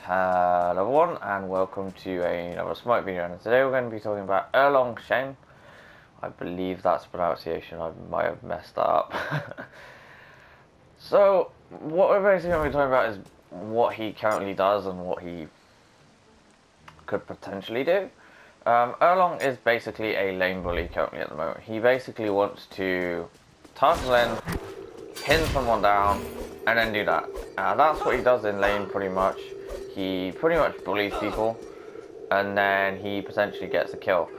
Hello everyone and welcome to another SMITE video, and today we're going to be talking about Erlang Shen. I believe that's pronunciation, I might have messed that up. So what we're basically going to be talking about is what he currently does and what he could potentially do. Erlang is basically a lane bully currently at the moment. He basically wants to tussle in, pin someone down, and then do that. That's what he does in lane pretty much. He pretty much bullies people, and then he potentially gets a kill.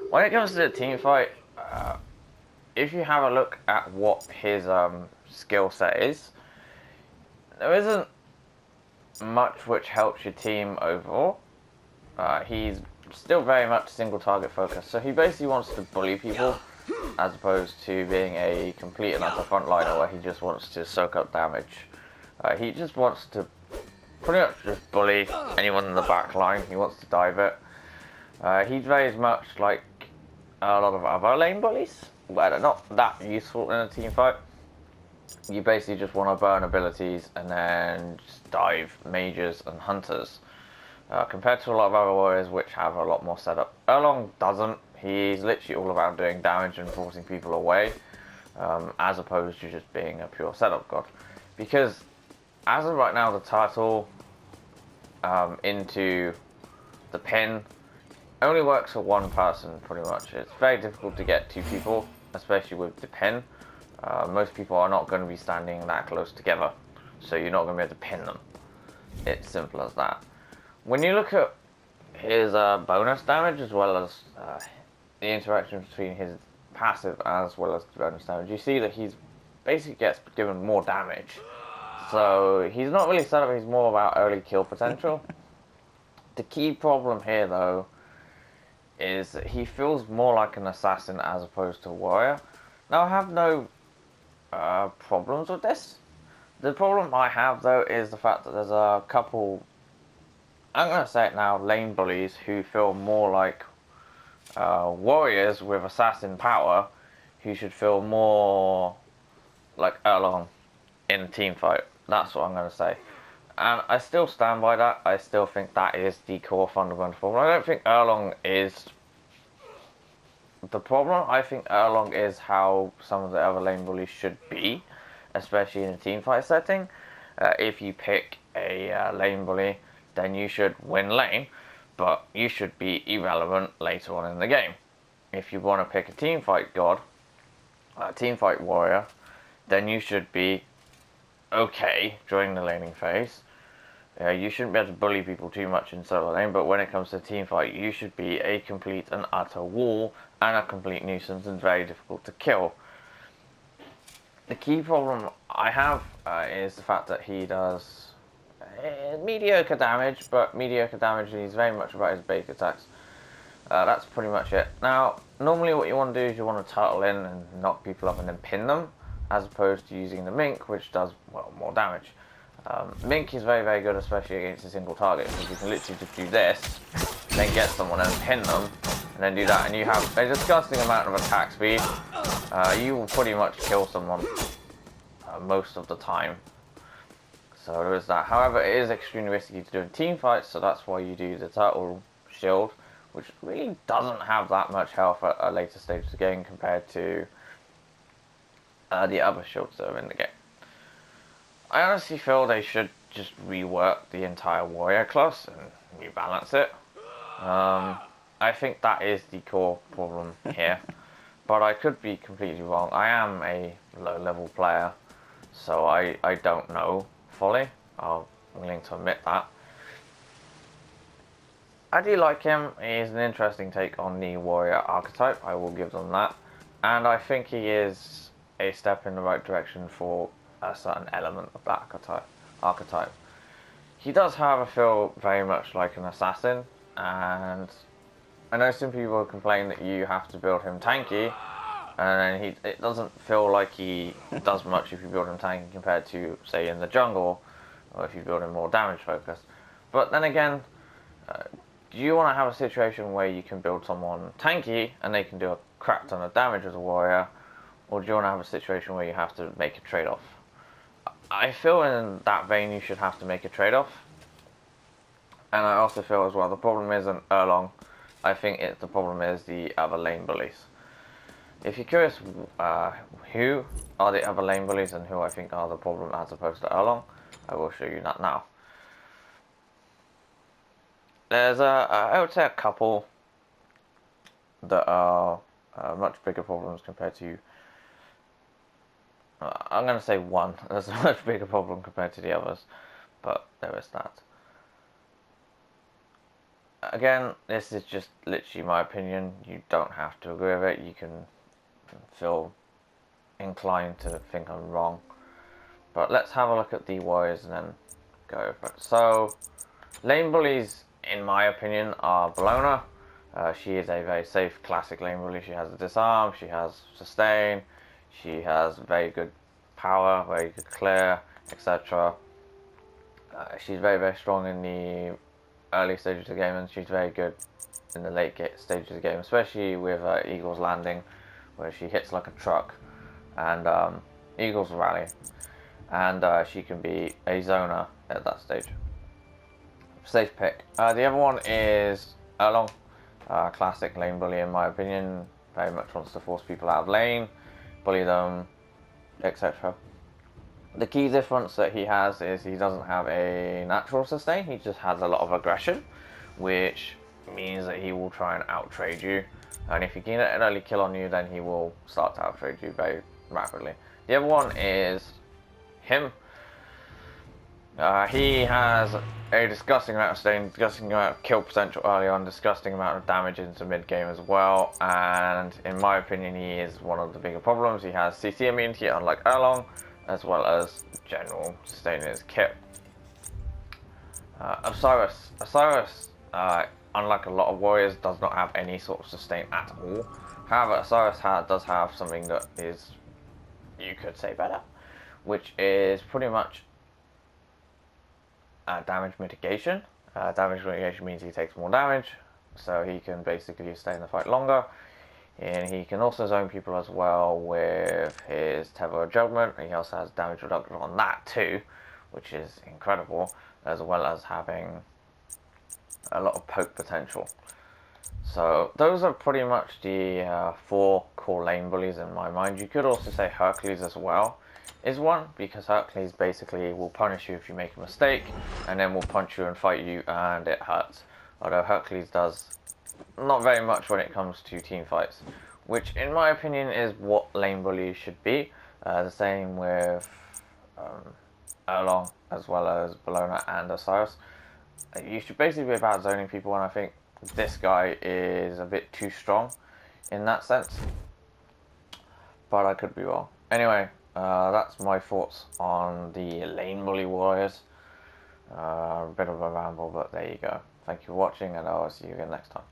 When it comes to the team fight, if you have a look at what his skill set is, there isn't much which helps your team overall. He's still very much single target focused, so he basically wants to bully people as opposed to being a complete and utter frontliner where he just wants to soak up damage. He just wants to pretty much just bully anyone in the back line. He wants to dive it. He's very much like a lot of other lane bullies, but they're not that useful in a team fight. You basically just want to burn abilities and then just dive mages and hunters. Compared to a lot of other warriors which have a lot more setup. Erlang doesn't. He's literally all about doing damage and forcing people away, as opposed to just being a pure setup god. Because as of right now, the title into the pin only works for one person pretty much. It's very difficult to get two people, especially with the pin. Most people are not going to be standing that close together, so you're not going to be able to pin them. It's simple as that. When you look at his bonus damage as well as the interaction between his passive as well as the bonus damage, you see that he's basically gets given more damage. So he's not really set up, he's more about early kill potential. The key problem here though is that he feels more like an assassin as opposed to a warrior. Now I have no problems with this. The problem I have though is the fact that there's a couple, I'm going to say it now, lane bullies who feel more like warriors with assassin power, who should feel more like Erlang in a team fight. That's what I'm going to say. And I still stand by that. I still think that is the core fundamental problem. I don't think Erlang is the problem. I think Erlang is how some of the other lane bullies should be, especially in a team fight setting. If you pick a lane bully, then you should win lane, but you should be irrelevant later on in the game. If you want to pick a team fight god, a team fight warrior, then you should be okay during the laning phase. You shouldn't be able to bully people too much in solo lane, but when it comes to team fight, you should be a complete and utter wall and a complete nuisance and very difficult to kill. The key problem I have is the fact that he does mediocre damage, but mediocre damage is very much about his bake attacks. That's pretty much it. Now, normally what you want to do is you want to turtle in and knock people up and then pin them, as opposed to using the Mink, which does, well, more damage. Mink is very, very good, especially against a single target, because you can literally just do this, then get someone and pin them, and then do that, and you have a disgusting amount of attack speed. You will pretty much kill someone most of the time. So there is that. However, it is extremely risky to do in team fights, so that's why you do the turtle shield, which really doesn't have that much health at a later stage of the game compared to the other shields that are in the game. I honestly feel they should just rework the entire warrior class and rebalance it. I think that is the core problem here, but I could be completely wrong. I am a low-level player, so I don't know fully. I'm willing to admit that. I do like him. He's an interesting take on the warrior archetype, I will give them that. And I think he is a step in the right direction for a certain element of that archetype. He does, however, feel very much like an assassin, and I know some people complain that you have to build him tanky, and it doesn't feel like he does much if you build him tanky compared to, say, in the jungle, or if you build him more damage focused. But then again, do you want to have a situation where you can build someone tanky and they can do a crap ton of damage as a warrior, or do you want to have a situation where you have to make a trade-off? I feel in that vein you should have to make a trade-off. And I also feel as well the problem isn't Erlang. I think the problem is the other lane bullies. If you're curious who are the other lane bullies and who I think are the problem as opposed to Erlang, I will show you that now. There's I would say a couple that are much bigger problems compared to. I'm going to say one. There's a much bigger problem compared to the others, but there is that. Again, this is just literally my opinion. You don't have to agree with it. You can feel inclined to think I'm wrong. But let's have a look at the warriors and then go over it. So, lane bullies, in my opinion, are Bologna. She is a very safe classic lane bully. She has a disarm, she has sustain, she has very good power, very good clear, etc. She's very, very strong in the early stages of the game, and she's very good in the late stages of the game, especially with Eagle's Landing, where she hits like a truck, and Eagle's Rally, and she can be a zoner at that stage. Safe pick. The other one is Erlang, classic lane bully in my opinion. Very much wants to force people out of lane, bully them, etc. The key difference that he has is he doesn't have a natural sustain, he just has a lot of aggression, which means that he will try and out-trade you, and if he can get an early kill on you, then he will start to out-trade you very rapidly. The other one is him. He has a disgusting amount of sustain, disgusting amount of kill potential early on, disgusting amount of damage into mid-game as well, and in my opinion he is one of the bigger problems. He has CC immunity unlike Erlang, as well as general sustain in his kit. Osiris, unlike a lot of warriors, does not have any sort of sustain at all. However, Osiris does have something that is, you could say, better, which is pretty much damage mitigation. Damage mitigation means he takes more damage, so he can basically stay in the fight longer. And he can also zone people as well with his Tether Judgment. He also has damage reduction on that too, which is incredible, as well as having a lot of poke potential. So those are pretty much the 4 core lane bullies in my mind. You could also say Hercules as well is one, because Hercules basically will punish you if you make a mistake, and then will punch you and fight you, and it hurts. Although Hercules does not very much when it comes to team fights, which in my opinion is what lane bullies should be. The same with Erlang, as well as Bologna and Osiris. You should basically be about zoning people, and I think this guy is a bit too strong in that sense, but I could be wrong. Anyway, that's my thoughts on the lane bully warriors. A bit of a ramble, but there you go. Thank you for watching, and I'll see you again next time.